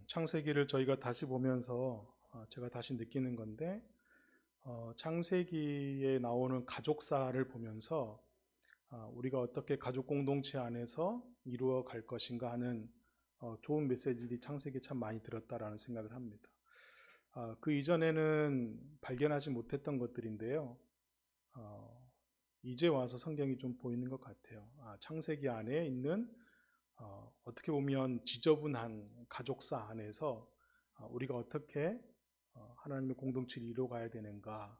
창세기를 저희가 다시 보면서 제가 다시 느끼는 건데, 창세기에 나오는 가족사를 보면서 우리가 어떻게 가족 공동체 안에서 이루어 갈 것인가 하는 좋은 메시지들이 창세기에 참 많이 들었다라는 생각을 합니다. 그 이전에는 발견하지 못했던 것들인데요. 이제 와서 성경이 좀 보이는 것 같아요. 창세기 안에 있는 어떻게 보면 지저분한 가족사 안에서 우리가 어떻게 하나님의 공동체를 이루어가야 되는가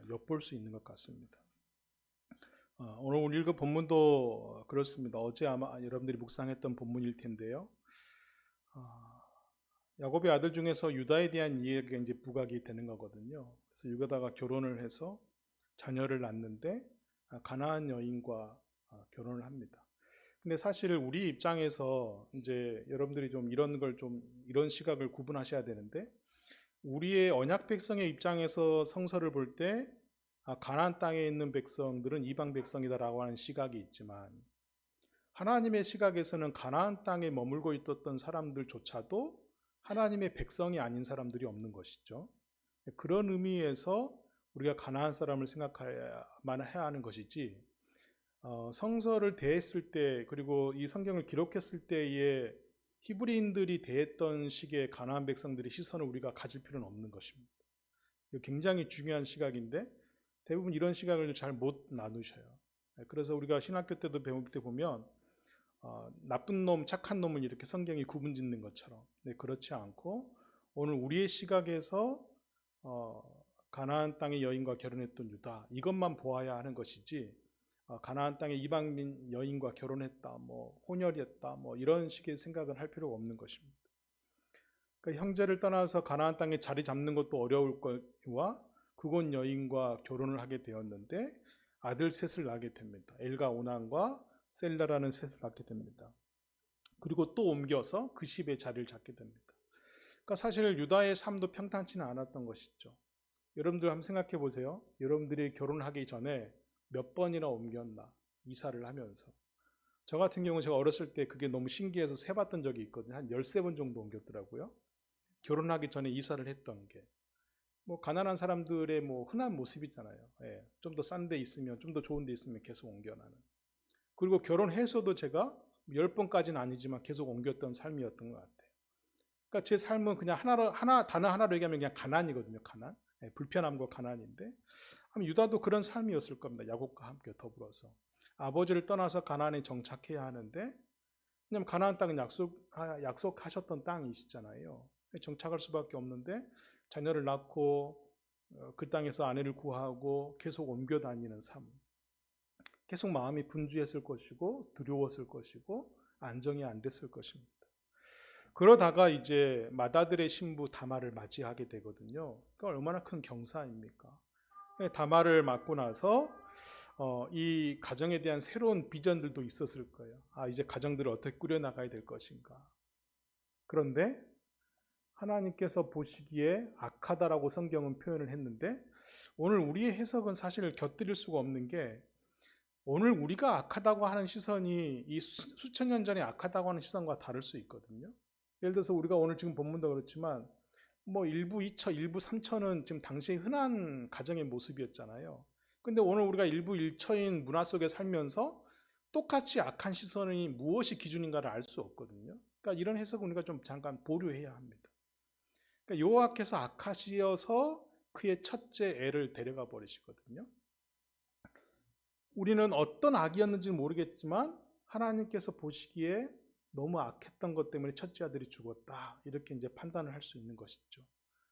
엿볼 수 있는 것 같습니다. 오늘 우리 읽은 본문도 그렇습니다. 어제 아마 여러분들이 묵상했던 본문일 텐데요. 야곱의 아들 중에서 유다에 대한 이야기가 이제 부각이 되는 거거든요. 그래서 유다가 결혼을 해서 자녀를 낳는데 가나안 여인과 결혼을 합니다. 근데 사실 우리 입장에서 이제 여러분들이 좀 이런 시각을 구분하셔야 되는데, 우리의 언약 백성의 입장에서 성서를 볼 때 가나안 땅에 있는 백성들은 이방 백성이다라고 하는 시각이 있지만, 하나님의 시각에서는 가나안 땅에 머물고 있었던 사람들조차도 하나님의 백성이 아닌 사람들이 없는 것이죠. 그런 의미에서 우리가 가나안 사람을 생각해야만 해야 하는 것이지, 성서를 대했을 때, 그리고 이 성경을 기록했을 때의 히브리인들이 대했던 식의 가나안 백성들의 시선을 우리가 가질 필요는 없는 것입니다. 이거 굉장히 중요한 시각인데 대부분 이런 시각을 잘 못 나누셔요. 그래서 우리가 신학교 때도 배울 때 보면 나쁜 놈, 착한 놈을 이렇게 성경이 구분 짓는 것처럼, 그렇지 않고 오늘 우리의 시각에서 가나안 땅의 여인과 결혼했던 유다, 이것만 보아야 하는 것이지, 가나안 땅의 이방민 여인과 결혼했다, 혼혈이었다, 이런 식의 생각은 할 필요가 없는 것입니다. 그러니까 형제를 떠나서 가나안 땅에 자리 잡는 것도 어려울 거와 그곳 여인과 결혼을 하게 되었는데 아들 셋을 낳게 됩니다. 엘과 오난과 셀라라는 셋을 낳게 됩니다. 그리고 또 옮겨서 그 집에 자리를 잡게 됩니다. 그러니까 사실 유다의 삶도 평탄치는 않았던 것이죠. 여러분들 한번 생각해 보세요. 여러분들이 결혼하기 전에 몇 번이나 옮겼나, 이사를 하면서. 저 같은 경우 제가 어렸을 때 그게 너무 신기해서 세봤던 적이 있거든요. 한 13번 정도 옮겼더라고요. 결혼하기 전에 이사를 했던 게. 가난한 사람들의 흔한 모습이잖아요. 예, 좀 더 싼 데 있으면, 좀 더 좋은 데 있으면 계속 옮겨나는. 그리고 결혼해서도 제가 10번까지는 아니지만 계속 옮겼던 삶이었던 것 같아요. 그러니까 제 삶은 그냥 단어 하나로 얘기하면 그냥 가난이거든요. 가난. 예, 불편함과 가난인데, 유다도 그런 삶이었을 겁니다. 야곱과 함께 더불어서 아버지를 떠나서 가나안에 정착해야 하는데, 왜냐면 가나안 땅은 약속하셨던 땅이시잖아요. 정착할 수밖에 없는데 자녀를 낳고 그 땅에서 아내를 구하고 계속 옮겨 다니는 삶, 계속 마음이 분주했을 것이고 두려웠을 것이고 안정이 안 됐을 것입니다. 그러다가 이제 맏아들의 신부 다말을 맞이하게 되거든요. 그러니까 얼마나 큰 경사입니까? 다말을 맞고 나서 이 가정에 대한 새로운 비전들도 있었을 거예요. 이제 가정들을 어떻게 꾸려나가야 될 것인가. 그런데 하나님께서 보시기에 악하다라고 성경은 표현을 했는데, 오늘 우리의 해석은 사실 곁들일 수가 없는 게, 오늘 우리가 악하다고 하는 시선이 이 수천 년 전에 악하다고 하는 시선과 다를 수 있거든요. 예를 들어서 우리가 오늘 지금 본문도 그렇지만 일부 2처, 일부 3처는 지금 당시의 흔한 가정의 모습이었잖아요. 근데 오늘 우리가 일부 1처인 문화 속에 살면서 똑같이 악한 시선이 무엇이 기준인가를 알 수 없거든요. 그러니까 이런 해석은 우리가 좀 잠깐 보류해야 합니다. 그러니까 여호와께서 악하시어서 그의 첫째 애를 데려가 버리시거든요. 우리는 어떤 악이었는지는 모르겠지만 하나님께서 보시기에 너무 악했던 것 때문에 첫째 아들이 죽었다, 이렇게 이제 판단을 할 수 있는 것이죠.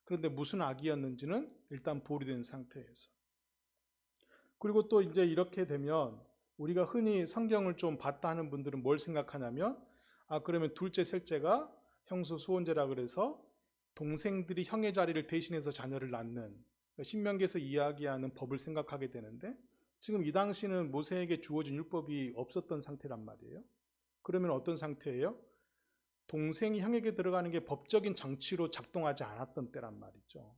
그런데 무슨 악이었는지는 일단 보류된 상태에서. 그리고 또 이제 이렇게 되면 우리가 흔히 성경을 좀 봤다 하는 분들은 뭘 생각하냐면, 그러면 둘째, 셋째가 형수 수혼제라 그래서 동생들이 형의 자리를 대신해서 자녀를 낳는, 신명기에서 이야기하는 법을 생각하게 되는데, 지금 이 당시는 모세에게 주어진 율법이 없었던 상태란 말이에요. 그러면 어떤 상태예요? 동생이 형에게 들어가는 게 법적인 장치로 작동하지 않았던 때란 말이죠.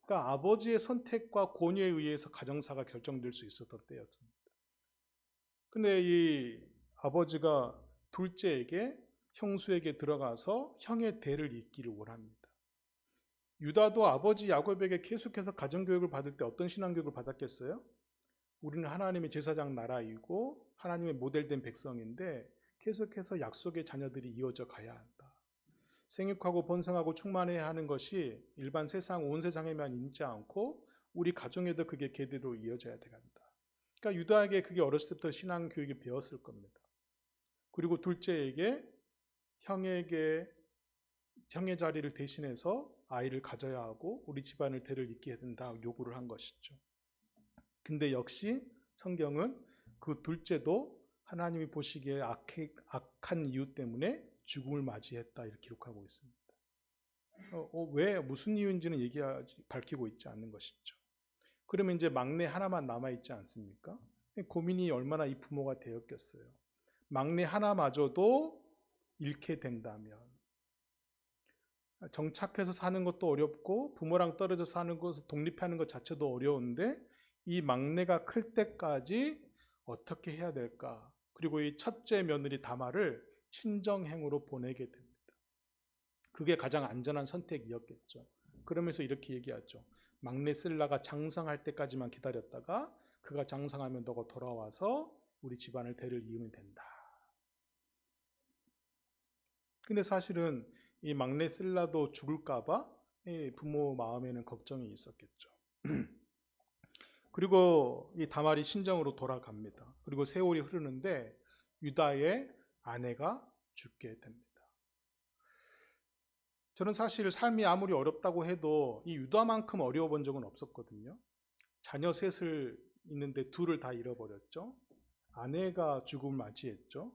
그러니까 아버지의 선택과 권유에 의해서 가정사가 결정될 수 있었던 때였습니다. 근데 이 아버지가 둘째에게 형수에게 들어가서 형의 대를 잇기를 원합니다. 유다도 아버지 야곱에게 계속해서 가정교육을 받을 때 어떤 신앙교육을 받았겠어요? 우리는 하나님의 제사장 나라이고 하나님의 모델된 백성인데 계속해서 약속의 자녀들이 이어져 가야 한다. 생육하고 번성하고 충만해야 하는 것이 일반 세상, 온 세상에만 있지 않고 우리 가정에도 그게 계대로 이어져야 된다. 그러니까 유다에게 그게 어렸을 때부터 신앙 교육이 배웠을 겁니다. 그리고 둘째에게 형의 자리를 대신해서 아이를 가져야 하고 우리 집안을 대를 잇게 해야 된다 요구를 한 것이죠. 근데 역시 성경은 그 둘째도 하나님이 보시기에 악한 이유 때문에 죽음을 맞이했다 이렇게 기록하고 있습니다. 왜 무슨 이유인지는 밝히고 있지 않는 것이죠. 그러면 이제 막내 하나만 남아있지 않습니까? 고민이 얼마나 이 부모가 되었겠어요. 막내 하나마저도 잃게 된다면 정착해서 사는 것도 어렵고 부모랑 떨어져 사는 것을 독립하는 것 자체도 어려운데 이 막내가 클 때까지 어떻게 해야 될까? 그리고 이 첫째 며느리 다말을 친정행으로 보내게 됩니다. 그게 가장 안전한 선택이었겠죠. 그러면서 이렇게 얘기하죠. 막내 쓸라가 장성할 때까지만 기다렸다가 그가 장성하면 너가 돌아와서 우리 집안을 대를 이으면 된다. 근데 사실은 이 막내 쓸라도 죽을까봐 부모 마음에는 걱정이 있었겠죠. 그리고 이 다말이 신정으로 돌아갑니다. 그리고 세월이 흐르는데 유다의 아내가 죽게 됩니다. 저는 사실 삶이 아무리 어렵다고 해도 이 유다만큼 어려워 본 적은 없었거든요. 자녀 셋을 있는데 둘을 다 잃어버렸죠. 아내가 죽음을 맞이했죠.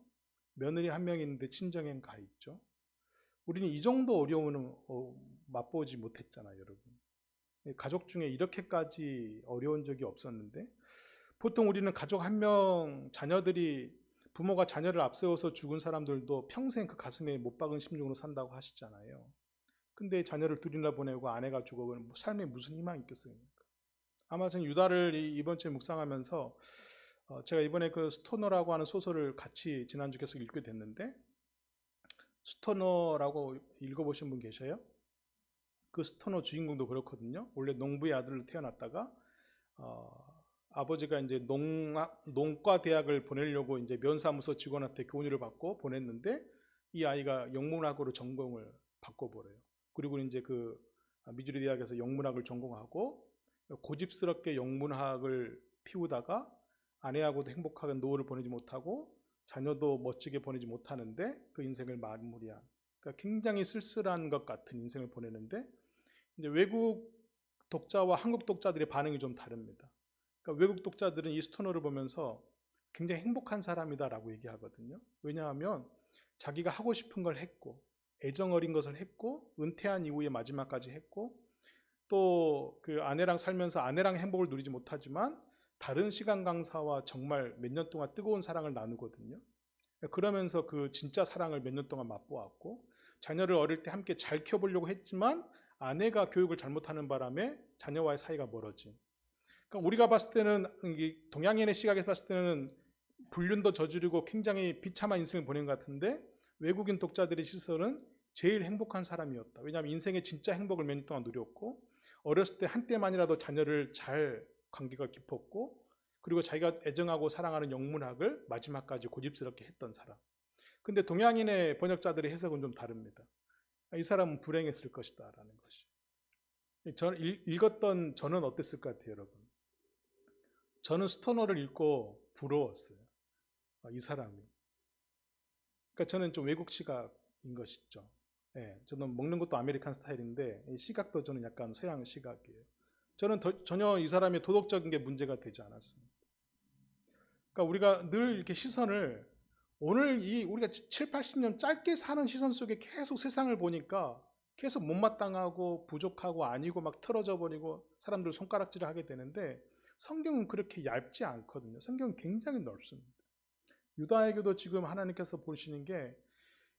며느리 한 명 있는데 친정엔 가 있죠. 우리는 이 정도 어려움은 맛보지 못했잖아요, 여러분. 가족 중에 이렇게까지 어려운 적이 없었는데 보통 우리는 가족 한 명 자녀들이 부모가 자녀를 앞세워서 죽은 사람들도 평생 그 가슴에 못 박은 심정으로 산다고 하시잖아요. 근데 자녀를 둘이나 보내고 아내가 죽어버리면 삶에 무슨 희망이 있겠습니까? 아마 저는 유다를 이번 주에 묵상하면서 제가 이번에 그 스토너라고 하는 소설을 같이 지난주 계속 읽게 됐는데 스토너라고 읽어보신 분 계셔요? 그 스토너 주인공도 그렇거든요. 원래 농부의 아들로 태어났다가 아버지가 이제 농과 대학을 보내려고 이제 면사무소 직원한테 교훈을 받고 보냈는데 이 아이가 영문학으로 전공을 바꿔버려요. 그리고 이제 그 미주리 대학에서 영문학을 전공하고 고집스럽게 영문학을 피우다가 아내하고도 행복하게 노후를 보내지 못하고 자녀도 멋지게 보내지 못하는데 그 인생을 마무리한, 그러니까 굉장히 쓸쓸한 것 같은 인생을 보내는데 이제 외국 독자와 한국 독자들의 반응이 좀 다릅니다. 그러니까 외국 독자들은 이 스토너를 보면서 굉장히 행복한 사람이다라고 얘기하거든요. 왜냐하면 자기가 하고 싶은 걸 했고 애정 어린 것을 했고 은퇴한 이후에 마지막까지 했고 또 그 아내랑 살면서 아내랑 행복을 누리지 못하지만 다른 시간 강사와 정말 몇 년 동안 뜨거운 사랑을 나누거든요. 그러면서 그 진짜 사랑을 몇 년 동안 맛보았고 자녀를 어릴 때 함께 잘 키워보려고 했지만 아내가 교육을 잘못하는 바람에 자녀와의 사이가 멀어진. 그러니까 우리가 봤을 때는 동양인의 시각에서 봤을 때는 불륜도 저지르고 굉장히 비참한 인생을 보낸 것 같은데 외국인 독자들의 시선은 제일 행복한 사람이었다. 왜냐하면 인생의 진짜 행복을 몇 년 동안 누렸고 어렸을 때 한때만이라도 자녀를 잘 관계가 깊었고 그리고 자기가 애정하고 사랑하는 영문학을 마지막까지 고집스럽게 했던 사람. 근데 동양인의 번역자들의 해석은 좀 다릅니다. 이 사람은 불행했을 것이다 라는 것이. 읽었던 저는 어땠을 것 같아요, 여러분? 저는 스토너를 읽고 부러웠어요. 이 사람이. 그러니까 저는 좀 외국 시각인 것이죠. 예, 저는 먹는 것도 아메리칸 스타일인데 시각도 저는 약간 서양 시각이에요. 저는 전혀 이 사람의 도덕적인 게 문제가 되지 않았습니다. 그러니까 우리가 늘 이렇게 시선을 오늘 우리가 7, 80년 짧게 사는 시선 속에 계속 세상을 보니까 계속 못마땅하고 부족하고 아니고 막 틀어져 버리고 사람들 손가락질을 하게 되는데 성경은 그렇게 얇지 않거든요. 성경은 굉장히 넓습니다. 유다에게도 지금 하나님께서 보시는 게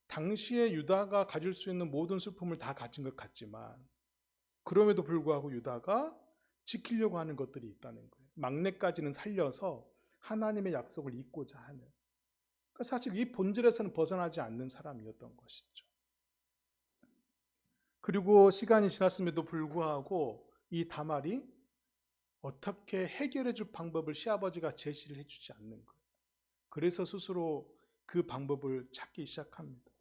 당시에 유다가 가질 수 있는 모든 슬픔을 다 가진 것 같지만 그럼에도 불구하고 유다가 지키려고 하는 것들이 있다는 거예요. 막내까지는 살려서 하나님의 약속을 잇고자 하는. 사실 이 본질에서는 벗어나지 않는 사람이었던 것이죠. 그리고 시간이 지났음에도 불구하고 이 다말이 어떻게 해결해 줄 방법을 시아버지가 제시를 해주지 않는 거예요. 그래서 스스로 그 방법을 찾기 시작합니다.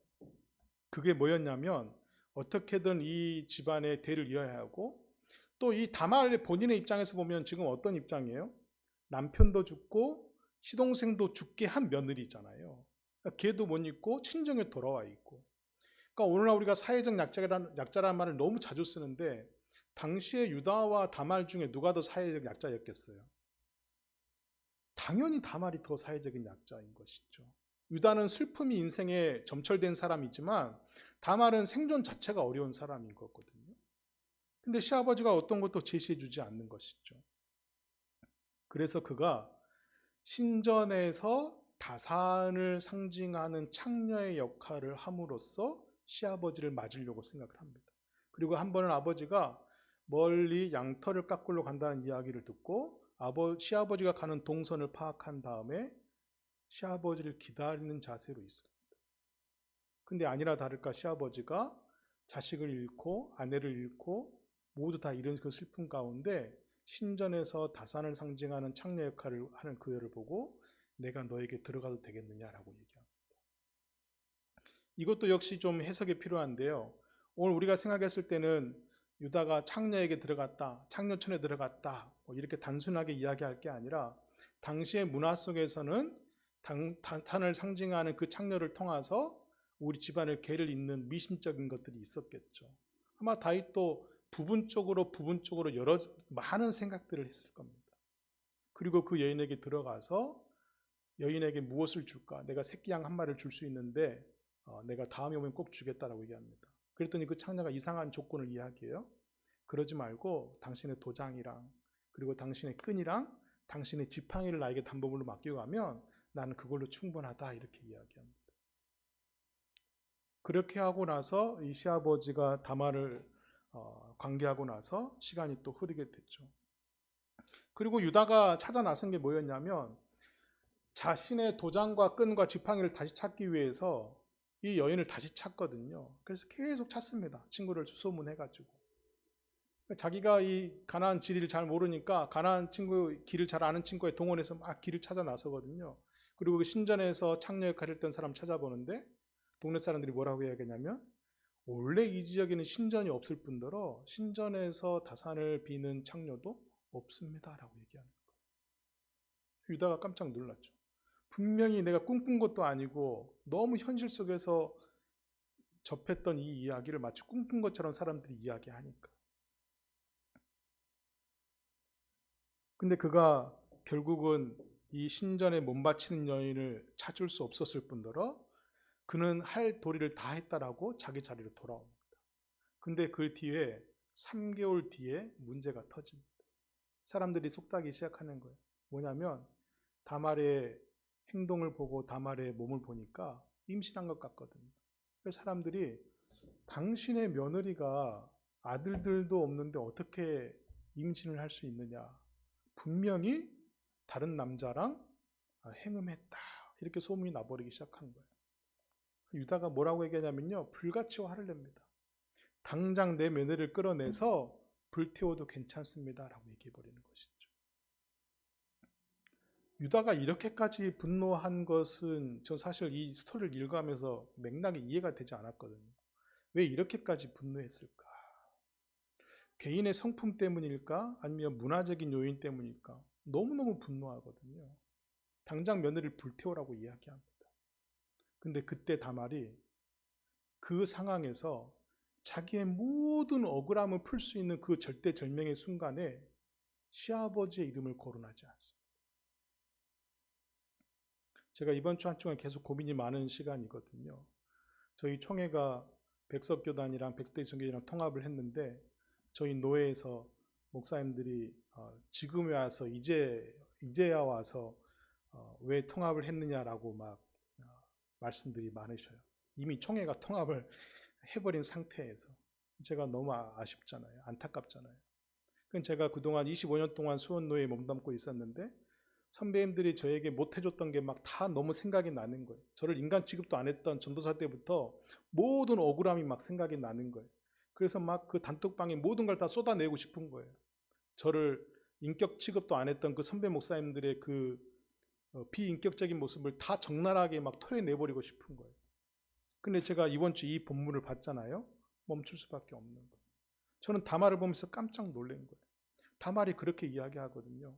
그게 뭐였냐면 어떻게든 이 집안의 대를 이어야 하고, 또 이 다말 본인의 입장에서 보면 지금 어떤 입장이에요? 남편도 죽고 시동생도 죽게 한 며느리잖아요. 그러니까 걔도 못 있고 친정에 돌아와 있고. 그러니까 오늘날 우리가 사회적 약자라는 말을 너무 자주 쓰는데, 당시에 유다와 다말 중에 누가 더 사회적 약자였겠어요? 당연히 다말이 더 사회적인 약자인 것이죠. 유다는 슬픔이 인생에 점철된 사람이지만 다말은 생존 자체가 어려운 사람인 거거든요. 근데 시아버지가 어떤 것도 제시해 주지 않는 것이죠. 그래서 그가 신전에서 다산을 상징하는 창녀의 역할을 함으로써 시아버지를 맞으려고 생각을 합니다. 그리고 한 번은 아버지가 멀리 양털을 깎으러 간다는 이야기를 듣고 시아버지가 가는 동선을 파악한 다음에 시아버지를 기다리는 자세로 있습니다. 근데 아니나 다를까 시아버지가 자식을 잃고 아내를 잃고 모두 다 잃은 그 슬픔 가운데 신전에서 다산을 상징하는 창녀 역할을 하는 그 여를 보고 내가 너에게 들어가도 되겠느냐라고 얘기합니다. 이것도 역시 좀 해석이 필요한데요. 오늘 우리가 생각했을 때는 유다가 창녀에게 들어갔다, 창녀촌에 들어갔다, 이렇게 단순하게 이야기할 게 아니라 당시의 문화 속에서는 다산을 상징하는 그 창녀를 통해서 우리 집안을 개를 잇는 미신적인 것들이 있었겠죠. 아마 다윗도 부분적으로 여러 많은 생각들을 했을 겁니다. 그리고 그 여인에게 들어가서 여인에게 무엇을 줄까? 내가 새끼 양 한 마리를 줄 수 있는데 내가 다음에 오면 꼭 주겠다라고 얘기합니다. 그랬더니 그 창녀가 이상한 조건을 이야기해요. 그러지 말고 당신의 도장이랑 그리고 당신의 끈이랑 당신의 지팡이를 나에게 담보물로 맡기고 가면 나는 그걸로 충분하다 이렇게 이야기합니다. 그렇게 하고 나서 이 시아버지가 다말을 관계하고 나서 시간이 또 흐르게 됐죠. 그리고 유다가 찾아 나선 게 뭐였냐면 자신의 도장과 끈과 지팡이를 다시 찾기 위해서 이 여인을 다시 찾거든요. 그래서 계속 찾습니다. 친구를 수소문해가지고. 자기가 이 가나안 지리를 잘 모르니까 가나안 친구 길을 잘 아는 친구의 동원해서 막 길을 찾아 나서거든요. 그리고 그 신전에서 창녀 역할을 했던 사람 찾아보는데 동네 사람들이 뭐라고 이야기하냐면 원래 이 지역에는 신전이 없을 뿐더러 신전에서 다산을 비는 창녀도 없습니다라고 얘기하는 거예요. 유다가 깜짝 놀랐죠. 분명히 내가 꿈꾼 것도 아니고 너무 현실 속에서 접했던 이 이야기를 마치 꿈꾼 것처럼 사람들이 이야기하니까. 근데 그가 결국은 이 신전에 못 바치는 여인을 찾을 수 없었을 뿐더러 그는 할 도리를 다 했다라고 자기 자리로 돌아옵니다. 근데 그 뒤에 3개월 뒤에 문제가 터집니다. 사람들이 속닥이기 시작하는 거예요. 뭐냐면 다말의 행동을 보고 다말의 몸을 보니까 임신한 것 같거든요. 그래서 사람들이 당신의 며느리가 아들들도 없는데 어떻게 임신을 할 수 있느냐. 분명히 다른 남자랑 행음했다. 이렇게 소문이 나버리기 시작한 거예요. 유다가 뭐라고 얘기하냐면요. 불같이 화를 냅니다. 당장 내 며느리를 끌어내서 불태워도 괜찮습니다. 라고 얘기해버리는 것이죠. 유다가 이렇게까지 분노한 것은 저 사실 이 스토리를 읽어가면서 맥락이 이해가 되지 않았거든요. 왜 이렇게까지 분노했을까? 개인의 성품 때문일까? 아니면 문화적인 요인 때문일까? 너무너무 분노하거든요. 당장 며느리를 불태우라고 이야기합니다. 근데 그때 다말이 그 상황에서 자기의 모든 억울함을 풀 수 있는 그 절대절명의 순간에 시아버지의 이름을 거론하지 않습니다. 제가 이번 주 한동안 계속 고민이 많은 시간이거든요. 저희 총회가 백석교단이랑 백대성교회랑 통합을 했는데 저희 노회에서 목사님들이 지금에 와서 이제야 와서 왜 통합을 했느냐라고 막 말씀들이 많으셔요. 이미 총회가 통합을 해버린 상태에서 제가 너무 아쉽잖아요. 안타깝잖아요. 제가 그동안 25년 동안 수원노회에 몸담고 있었는데 선배님들이 저에게 못 해줬던 게 막 다 너무 생각이 나는 거예요. 저를 인간 취급도 안 했던 전도사 때부터 모든 억울함이 막 생각이 나는 거예요. 그래서 막 그 단톡방에 모든 걸 다 쏟아내고 싶은 거예요. 저를 인격 취급도 안 했던 그 선배 목사님들의 그 비인격적인 모습을 다 적나라하게 막 토해내버리고 싶은 거예요. 근데 제가 이번 주 이 본문을 봤잖아요. 멈출 수밖에 없는 거예요. 저는 다말을 보면서 깜짝 놀란 거예요. 다말이 그렇게 이야기하거든요.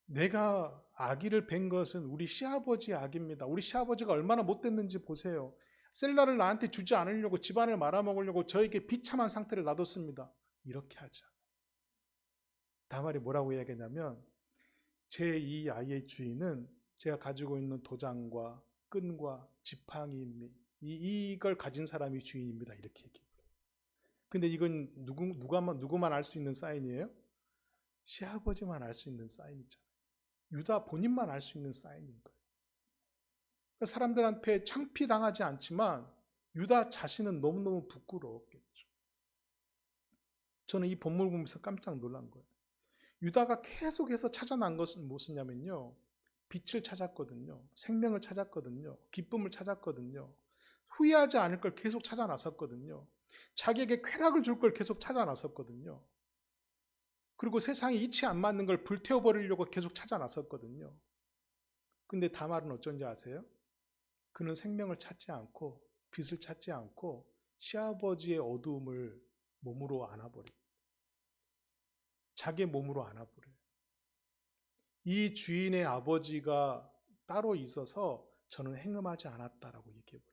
내가 아기를 뵌 것은 우리 시아버지의 아기입니다. 우리 시아버지가 얼마나 못됐는지 보세요. 셀라를 나한테 주지 않으려고 집안을 말아먹으려고 저에게 비참한 상태를 놔뒀습니다. 이렇게 하자. 다말이 뭐라고 이야기하냐면 제 이 아이의 주인은 제가 가지고 있는 도장과 끈과 지팡이 이걸 가진 사람이 주인입니다. 이렇게 얘기해요. 근데 이건 누구만 알 수 있는 사인이에요? 시아버지만 알 수 있는 사인이잖아요. 유다 본인만 알 수 있는 사인인 거예요. 그러니까 사람들한테 창피당하지 않지만 유다 자신은 너무너무 부끄러웠겠죠. 저는 이 본문을 보면서 깜짝 놀란 거예요. 유다가 계속해서 찾아난 것은 무엇이냐면요. 빛을 찾았거든요. 생명을 찾았거든요. 기쁨을 찾았거든요. 후회하지 않을 걸 계속 찾아 나섰거든요. 자기에게 쾌락을 줄 걸 계속 찾아 나섰거든요. 그리고 세상에 이치 안 맞는 걸 불태워버리려고 계속 찾아 나섰거든요. 근데 다말은 어쩐지 아세요? 그는 생명을 찾지 않고 빛을 찾지 않고 시아버지의 어두움을 몸으로 안아버려요. 자기 몸으로 안아버려요. 이 주인의 아버지가 따로 있어서 저는 행음하지 않았다라고 얘기해버려요.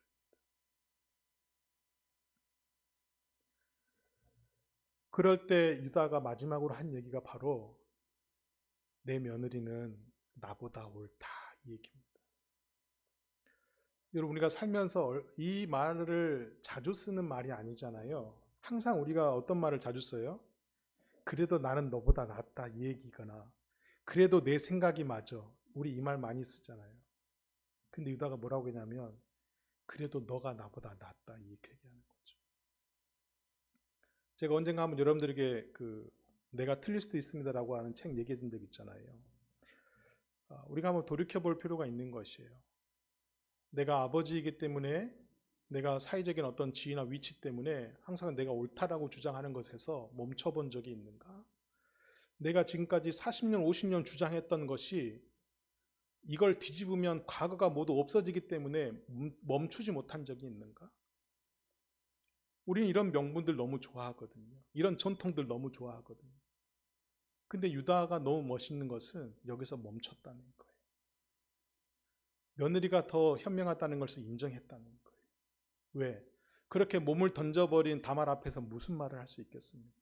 그럴 때 유다가 마지막으로 한 얘기가 바로 내 며느리는 나보다 옳다 이 얘기입니다. 여러분 우리가 살면서 이 말을 자주 쓰는 말이 아니잖아요. 항상 우리가 어떤 말을 자주 써요? 그래도 나는 너보다 낫다 이 얘기거나 그래도 내 생각이 맞아. 우리 이 말 많이 쓰잖아요. 근데 유다가 뭐라고 했냐면 그래도 너가 나보다 낫다 이 얘기하는 거죠. 제가 언젠가 한번 여러분들에게 내가 틀릴 수도 있습니다라고 하는 책 얘기해 준 적 있잖아요. 우리가 한번 돌이켜 볼 필요가 있는 것이에요. 내가 아버지이기 때문에 내가 사회적인 어떤 지위나 위치 때문에 항상 내가 옳다라고 주장하는 것에서 멈춰본 적이 있는가? 내가 지금까지 40년, 50년 주장했던 것이 이걸 뒤집으면 과거가 모두 없어지기 때문에 멈추지 못한 적이 있는가? 우리는 이런 명분들 너무 좋아하거든요. 이런 전통들 너무 좋아하거든요. 근데 유다가 너무 멋있는 것은 여기서 멈췄다는 거예요. 며느리가 더 현명하다는 것을 인정했다는 거예요. 왜? 그렇게 몸을 던져버린 다말 앞에서 무슨 말을 할 수 있겠습니까?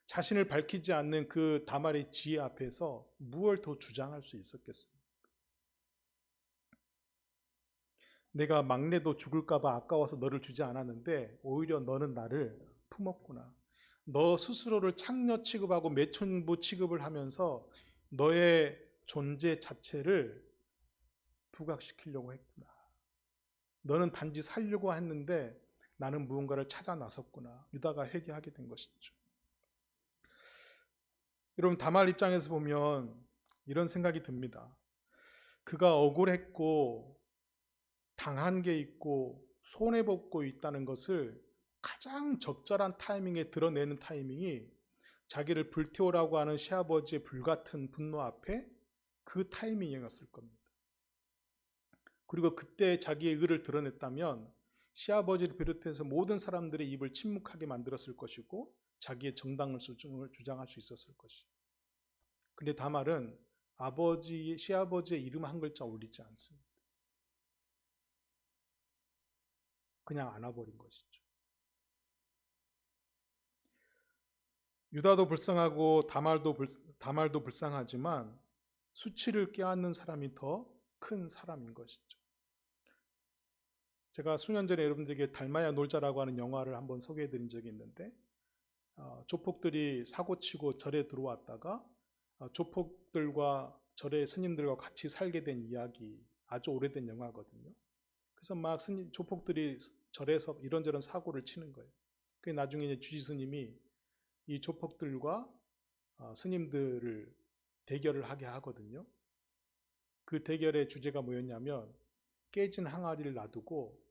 자신을 밝히지 않는 그 다말의 지혜 앞에서 무엇을 더 주장할 수 있었겠습니까? 내가 막내도 죽을까봐 아까워서 너를 주지 않았는데 오히려 너는 나를 품었구나. 너 스스로를 창녀 취급하고 매춘부 취급을 하면서 너의 존재 자체를 부각시키려고 했구나. 너는 단지 살려고 했는데 나는 무언가를 찾아 나섰구나. 유다가 회개하게 된 것이죠. 여러분 다말 입장에서 보면 이런 생각이 듭니다. 그가 억울했고 당한 게 있고 손해보고 있다는 것을 가장 적절한 타이밍에 드러내는 타이밍이 자기를 불태우라고 하는 시아버지의 불같은 분노 앞에 그 타이밍이었을 겁니다. 그리고 그때 자기의 의를 드러냈다면 시아버지를 비롯해서 모든 사람들의 입을 침묵하게 만들었을 것이고 자기의 정당을 주장할 수 있었을 것이죠. 근데 다말은 시아버지의 이름 한 글자 올리지 않습니다. 그냥 안아버린 것이죠. 유다도 불쌍하고 다말도 불쌍하지만 수치를 껴안는 사람이 더 큰 사람인 것이죠. 제가 수년 전에 여러분들에게 달마야 놀자라고 하는 영화를 한번 소개해 드린 적이 있는데 조폭들이 사고치고 절에 들어왔다가 조폭들과 절의 스님들과 같이 살게 된 이야기, 아주 오래된 영화거든요. 그래서 막 조폭들이 절에서 이런저런 사고를 치는 거예요. 그게 나중에 주지 스님이 이 조폭들과 스님들을 대결을 하게 하거든요. 그 대결의 주제가 뭐였냐면 깨진 항아리를 놔두고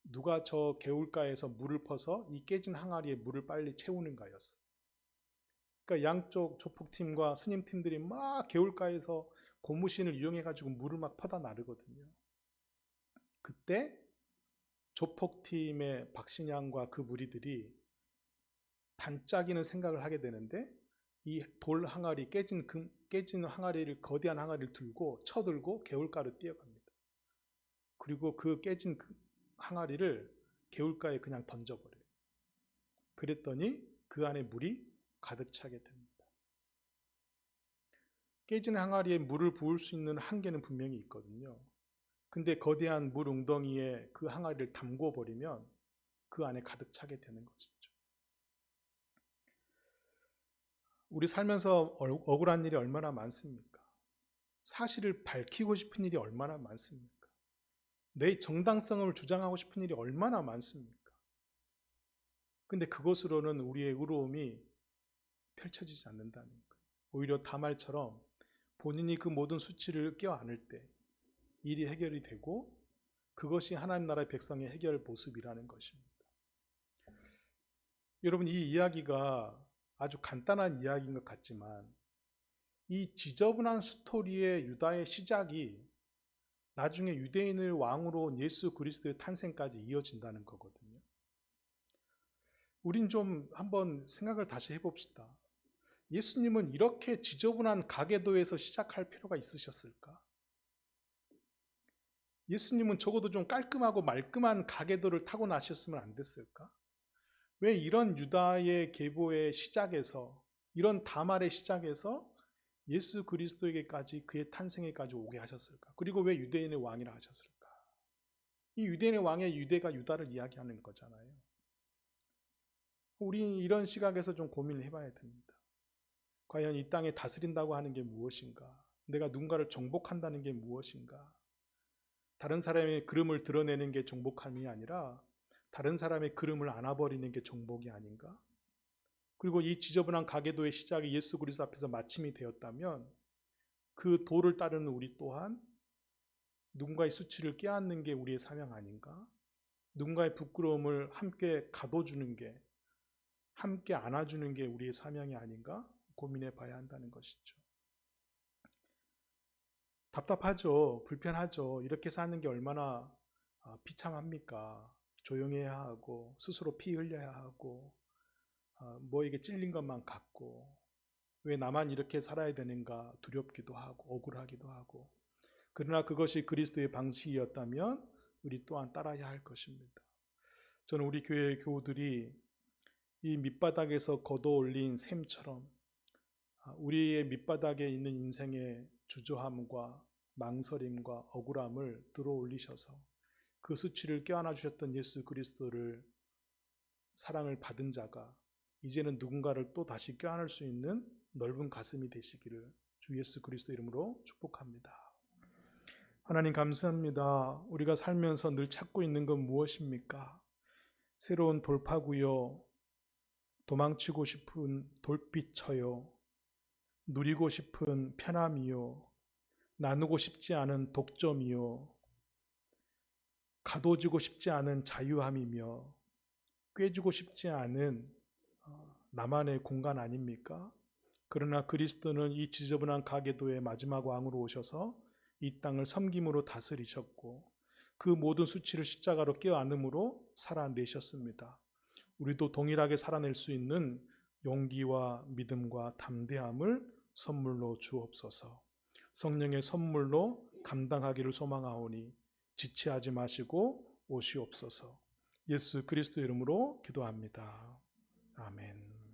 누가 저 개울가에서 물을 퍼서 이 깨진 항아리에 물을 빨리 채우는가였어. 그러니까 양쪽 조폭팀과 스님팀들이 막 개울가에서 고무신을 이용해가지고 물을 막 퍼다 나르거든요. 그때 조폭팀의 박신양과 그 무리들이 반짝이는 생각을 하게 되는데 이 돌 항아리, 깨진 항아리를, 거대한 항아리를 들고 쳐들고 개울가로 뛰어갑니다. 그리고 그 깨진 항아리를 개울가에 그냥 던져버려요. 그랬더니 그 안에 물이 가득 차게 됩니다. 깨진 항아리에 물을 부을 수 있는 한계는 분명히 있거든요. 근데 거대한 물 웅덩이에 그 항아리를 담궈버리면 그 안에 가득 차게 되는 것이죠. 우리 살면서 억울한 일이 얼마나 많습니까? 사실을 밝히고 싶은 일이 얼마나 많습니까? 내 정당성을 주장하고 싶은 일이 얼마나 많습니까? 근데 그것으로는 우리의 의로움이 펼쳐지지 않는다는 거예요. 오히려 다말처럼 본인이 그 모든 수치를 껴안을 때 일이 해결이 되고 그것이 하나님 나라의 백성의 해결 모습이라는 것입니다. 여러분, 이 이야기가 아주 간단한 이야기인 것 같지만 이 지저분한 스토리의 유다의 시작이 나중에 유대인을 왕으로 온 예수 그리스도의 탄생까지 이어진다는 거거든요. 우린 좀 한번 생각을 다시 해봅시다. 예수님은 이렇게 지저분한 가계도에서 시작할 필요가 있으셨을까? 예수님은 적어도 좀 깔끔하고 말끔한 가계도를 타고 나셨으면 안 됐을까? 왜 이런 유다의 계보의 시작에서, 이런 다말의 시작에서 예수 그리스도에게까지, 그의 탄생에까지 오게 하셨을까? 그리고 왜 유대인의 왕이라 하셨을까? 이 유대인의 왕의 유대가 유다를 이야기하는 거잖아요. 우리 이런 시각에서 좀 고민을 해봐야 됩니다. 과연 이 땅에 다스린다고 하는 게 무엇인가? 내가 누군가를 정복한다는 게 무엇인가? 다른 사람의 그름을 드러내는 게 정복함이 아니라 다른 사람의 그름을 안아버리는 게 정복이 아닌가? 그리고 이 지저분한 가계도의 시작이 예수 그리스도 앞에서 마침이 되었다면 그 도를 따르는 우리 또한 누군가의 수치를 껴안는 게 우리의 사명 아닌가? 누군가의 부끄러움을 함께 가둬주는 게, 함께 안아주는 게 우리의 사명이 아닌가? 고민해 봐야 한다는 것이죠. 답답하죠. 불편하죠. 이렇게 사는 게 얼마나 비참합니까? 조용해야 하고 스스로 피 흘려야 하고 뭐에게 찔린 것만 같고 왜 나만 이렇게 살아야 되는가 두렵기도 하고 억울하기도 하고, 그러나 그것이 그리스도의 방식이었다면 우리 또한 따라야 할 것입니다. 저는 우리 교회 교우들이 이 밑바닥에서 걷어올린 샘처럼 우리의 밑바닥에 있는 인생의 주저함과 망설임과 억울함을 들어올리셔서 그 수치를 껴안아 주셨던 예수 그리스도를 사랑을 받은 자가 이제는 누군가를 또 다시 껴안을 수 있는 넓은 가슴이 되시기를 주 예수 그리스도 이름으로 축복합니다. 하나님 감사합니다. 우리가 살면서 늘 찾고 있는 건 무엇입니까? 새로운 돌파구요, 도망치고 싶은 돌빛처요, 누리고 싶은 편함이요, 나누고 싶지 않은 독점이요, 가둬지고 싶지 않은 자유함이며 꿰주고 싶지 않은 나만의 공간 아닙니까? 그러나 그리스도는 이 지저분한 가계도의 마지막 왕으로 오셔서 이 땅을 섬김으로 다스리셨고 그 모든 수치를 십자가로 껴안음으로 살아내셨습니다. 우리도 동일하게 살아낼 수 있는 용기와 믿음과 담대함을 선물로 주옵소서. 성령의 선물로 감당하기를 소망하오니 지체하지 마시고 오시옵소서. 예수 그리스도 이름으로 기도합니다. 아멘.